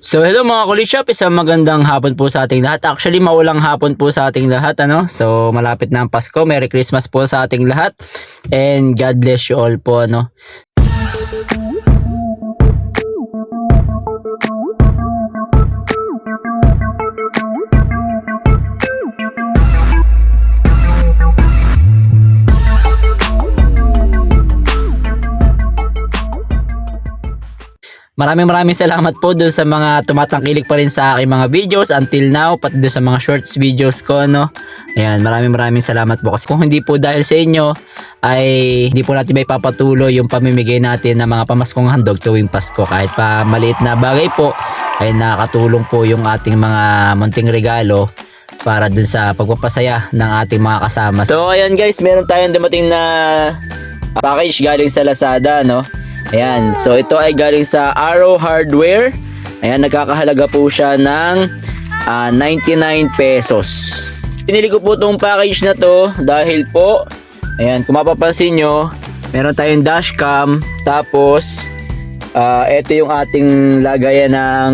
So hello mga kulishop, isang magandang hapon po sa ating lahat. Actually maulang hapon po sa ating lahat ano. So malapit na ang Pasko. Merry Christmas po sa ating lahat. And God bless you all po ano. Maraming salamat po dun sa mga tumatangkilik pa rin sa aking mga videos until now, pati dun sa mga shorts videos ko, no. Ayan, maraming salamat po kasi kung hindi po dahil sa inyo ay hindi po natin may papatuloy yung pamimigay natin ng mga pamaskong handog tuwing Pasko. Kahit pa maliit na bagay po ay nakakatulong po yung ating mga munting regalo para dun sa pagpapasaya ng ating mga kasama. So ayan guys, meron tayong dumating na package galing sa Lazada, no. Ayan, so ito ay galing sa Arrow Hardware. Ayan, nagkakahalaga po siya ng 99 pesos. Pinili ko po itong package na to dahil po, ayan, kung mapapansin nyo, meron tayong dashcam. Tapos, ito yung ating lagayan ng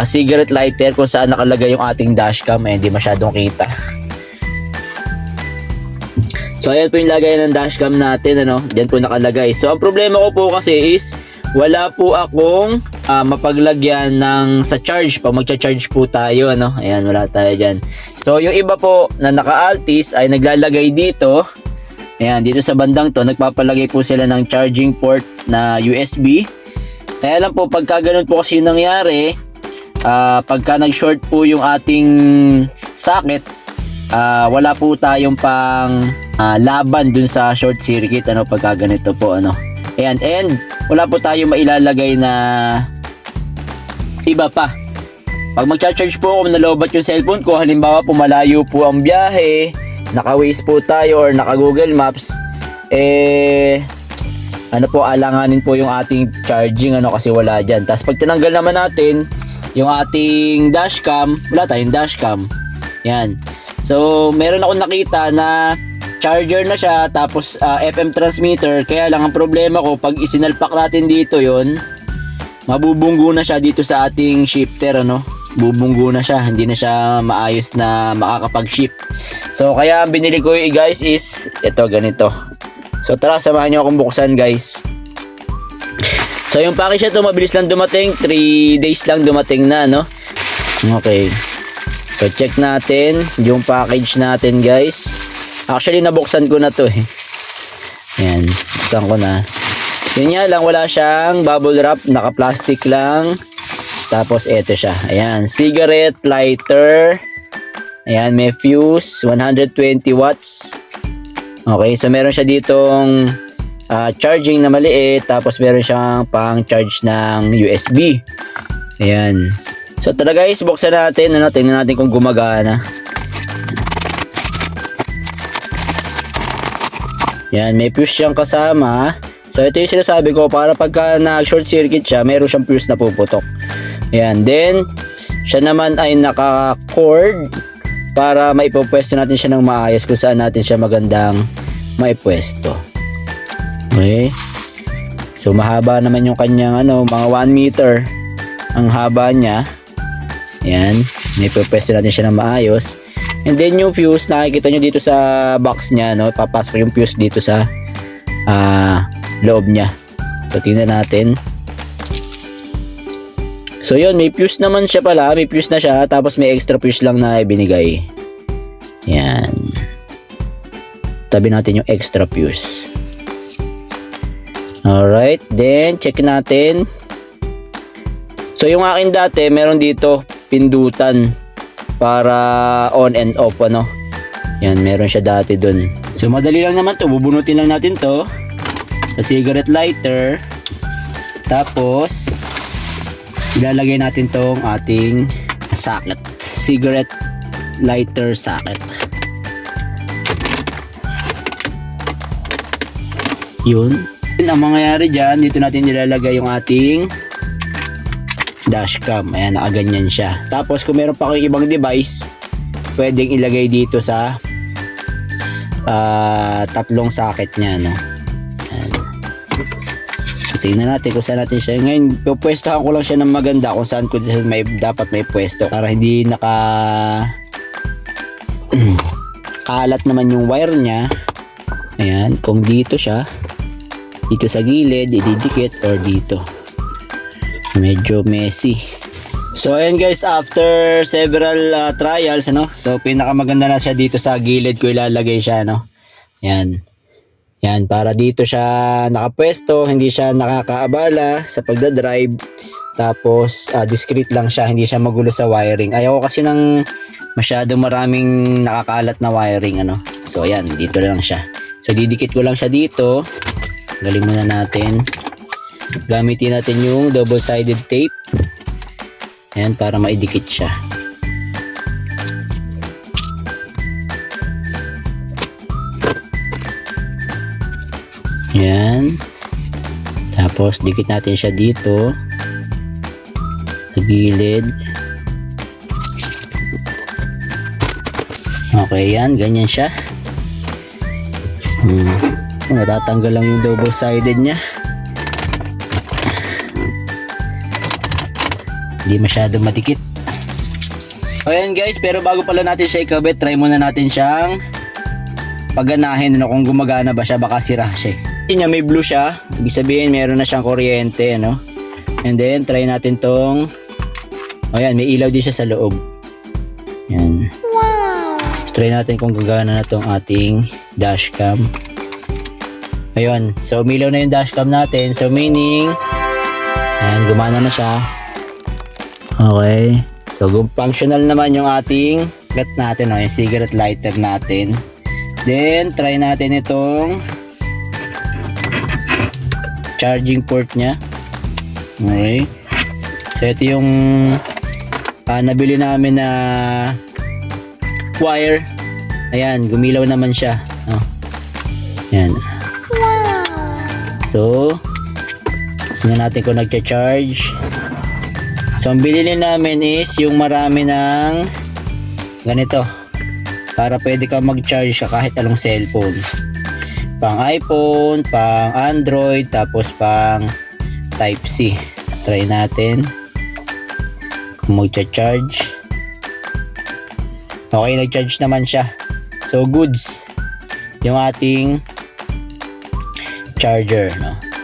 cigarette lighter kung saan nakalagay yung ating dashcam. Ayan, hindi masyadong kita. So ayan po yung lagayan ng dashcam natin ano, diyan po nakalagay. So ang problema ko po kasi is wala po akong mapaglagyan ng sa charge pag magcha-charge po tayo ano. Ayan, wala tayo diyan. So yung iba po na naka-Altis ay naglalagay dito. Ayan, dito sa bandang to nagpapalagay po sila ng charging port na USB. Kaya lang po pagka ganun po kasi yung nangyari, pagka nag-short po yung ating socket, wala po tayong pang laban dun sa short circuit ano pagka ganito po ano. Ayan, and wala po tayong mailalagay na iba pa. Pag magcha-charge po ako, nalobat yung cellphone ko, halimbawa po malayo po ang biyahe, naka-Waze po tayo or naka-Google Maps, ano po, alanganin po yung ating charging ano kasi wala dyan. Tapos pag tinanggal naman natin yung ating dashcam, wala tayong dashcam. Yan. So meron ako nakita na charger na siya, tapos FM transmitter. Kaya lang ang problema ko, pag isinalpak natin dito yon, mabubunggo na siya dito sa ating shifter ano. Bubunggo na siya, hindi na siya maayos na makakapag-shift. So kaya ang binili ko guys is ito, ganito. So tara, samahan niyo akong buksan guys. So yung package na to mabilis lang dumating, 3 days lang dumating na no. Okay. So check natin yung package natin guys. Actually nabuksan ko na to eh. Ayan, buksan ko na. Yun nga lang, wala siyang bubble wrap, naka-plastic lang. Tapos eto siya. Ayan, cigarette lighter. Ayan, may fuse, 120 watts. Okay, so meron siya ditong charging na maliit. Tapos meron siyang pang charge ng USB. Ayan. So tara guys, buksan natin. Ano, tingnan natin kung gumagana. Yan, may fuse siyang kasama. So ito yung sinasabi ko, para pagka nag-short circuit siya, meron siyang fuse na puputok. Yan, then siya naman ay naka-cord para maipopwesto natin siya ng maayos kung saan natin siya magandang maipwesto. Okay. So mahaba naman yung kanyang ano, mga 1 meter ang haba niya. Yan, maipopwesto natin siya ng maayos. And then yung fuse, nakikita nyo dito sa box niya, no? Papasok yung fuse dito sa loob niya. So tingnan natin. So yun, may fuse naman siya pala, may fuse na siya, tapos may extra fuse lang na ibinigay. Yan. Tabi natin yung extra fuse. Alright, then check natin. So yung akin dati, meron dito pindutan para on and off ano. Yan, meron siya dati dun. So madali lang naman to, bubunutin lang natin to sa cigarette lighter. Tapos ilalagay natin tong ating socket, cigarette lighter socket. Yun. Ang mangyayari dyan, dito natin nilalagay yung ating dashcam. Ayan, nakaganyan siya. Tapos kung meron pa kayong ibang device, pwedeng ilagay dito sa tatlong socket niya no. Ayan. So tingnan natin kung saan natin siya. Ngayon, pupwestohan ko lang siya ng maganda kung saan ko dapat may pwesto para hindi kalat naman yung wire niya. Ayan, kung dito siya, dito sa gilid, ididikit or dito. Medyo messy. So ayan guys, after several trials, so pinakamaganda na siya dito sa gilid ko ilalagay siya, Ayan. Yan, para dito siya nakapwesto, hindi siya nakakaabala sa pagdadrive. Tapos discreet lang siya, hindi siya magulo sa wiring. Ayaw ko kasi ng masyado maraming nakakalat na wiring, So ayan, dito lang siya. So didikit ko lang siya dito. Galing muna natin. Gamitin natin yung double-sided tape. Ayan, para maidikit siya. Ayan. Tapos dikit natin siya dito sa gilid. Okay, yan, ganyan siya. Natatanggal lang yung double-sided niya. Hindi masyado madikit. Ayan guys, pero bago pala natin siya ikabit, try muna natin siyang paganahin, kung gumagana ba siya, baka sira siya. Niya may blue siya, ibig sabihin meron na siyang kuryente, And then try natin tong, ayan, may ilaw din siya sa loob. Ayan. Wow. Try natin kung gagana na tong ating dashcam. Ayun, so umilaw na yung dashcam natin, so meaning ayan, gumana na siya. Okay, so functional naman yung ating gat natin, yung cigarette lighter natin. Then try natin itong charging port nya. Okay, so ito yung nabili namin na wire. Ayan, gumilaw naman siya. Ayan. So tingnan natin kung nagcha-charge. So ang bilhin namin is yung marami ng ganito, para pwede ka mag-charge ka kahit anong cellphone, pang iPhone, pang Android, tapos pang Type-C. Try natin kung mag-charge. Okay, nag-charge naman siya. So goods yung ating charger,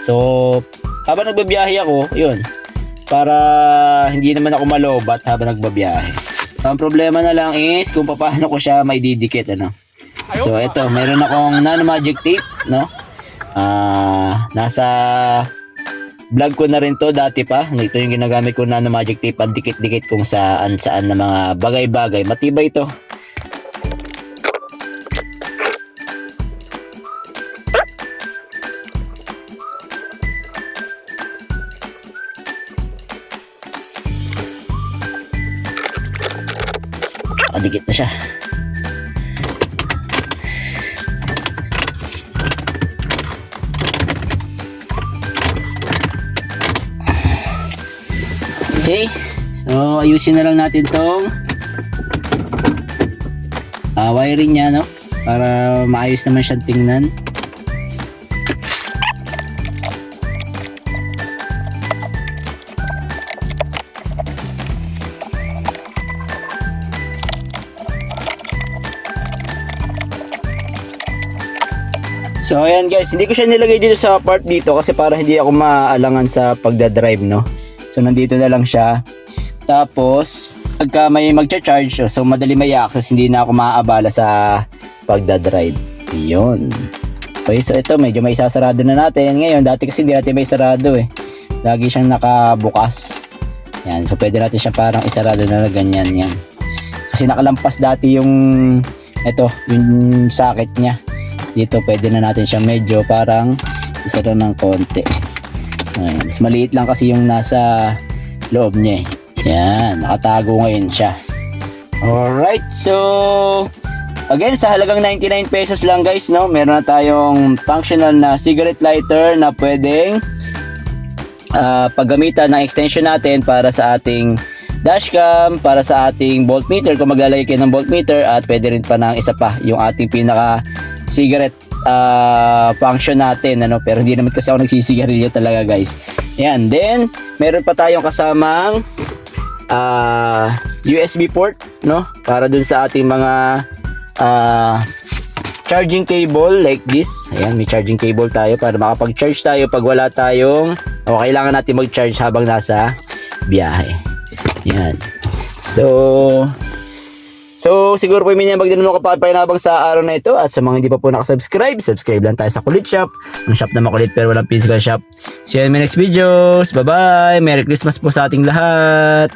So habang nagbabiyahe ako, yun, para hindi naman ako malobat habang nagbabiyahe. So, ang problema na lang is kung paano ko siya maididikit, So ito, meron akong nano magic tape, nasa vlog ko na rin to dati pa. Ito yung ginagamit ko, nano magic tape, pandikit-dikit kung saan na mga bagay-bagay. Matibay ito. Nakadikit na siya. Okay, so ayusin na lang natin tong wiring nya, para maayos naman siyang tingnan. So ayan guys, hindi ko siya nilagay dito sa part dito kasi para hindi ako maalangan sa pagdadrive, So nandito na lang siya. Tapos pagka may magcha-charge, so madali may access, hindi na ako maaabala sa pagdadrive. Yun. Okay, so ito medyo may sasarado na natin. Ngayon, dati kasi hindi natin may sarado Lagi siyang nakabukas. Yan, so pwede natin siya parang isarado na ganyan yan. Kasi nakalampas dati yung yung socket niya. Dito pwede na natin siya medyo parang isara ng konti. Ayan, mas maliit lang kasi yung nasa loob niya. Yan, nakatago ngayon siya. Alright, so again, sa halagang 99 pesos lang guys, meron na tayong functional na cigarette lighter na pwedeng paggamitan ng extension natin para sa ating dashcam, para sa ating voltmeter kung maglalagay kayo ng voltmeter, at pwede rin pa ng isa pa, yung ating pinaka cigarette function natin, ano, pero hindi naman kasi ako nagsisigarilyo talaga, guys. Yan, then meron pa tayong kasamang USB port, no, para dun sa ating mga charging cable like this. Ayan, may charging cable tayo para makapag-charge tayo pag wala tayong kailangan natin mag-charge habang nasa biyahe. Ayan. So siguro po minimum din mo kapag-painabang sa araw na ito, at sa mga hindi pa po nakasubscribe, subscribe lang tayo sa Kulit Shop. Ang shop na makulit pero walang physical shop. See you in my next videos. Bye-bye. Merry Christmas po sa ating lahat.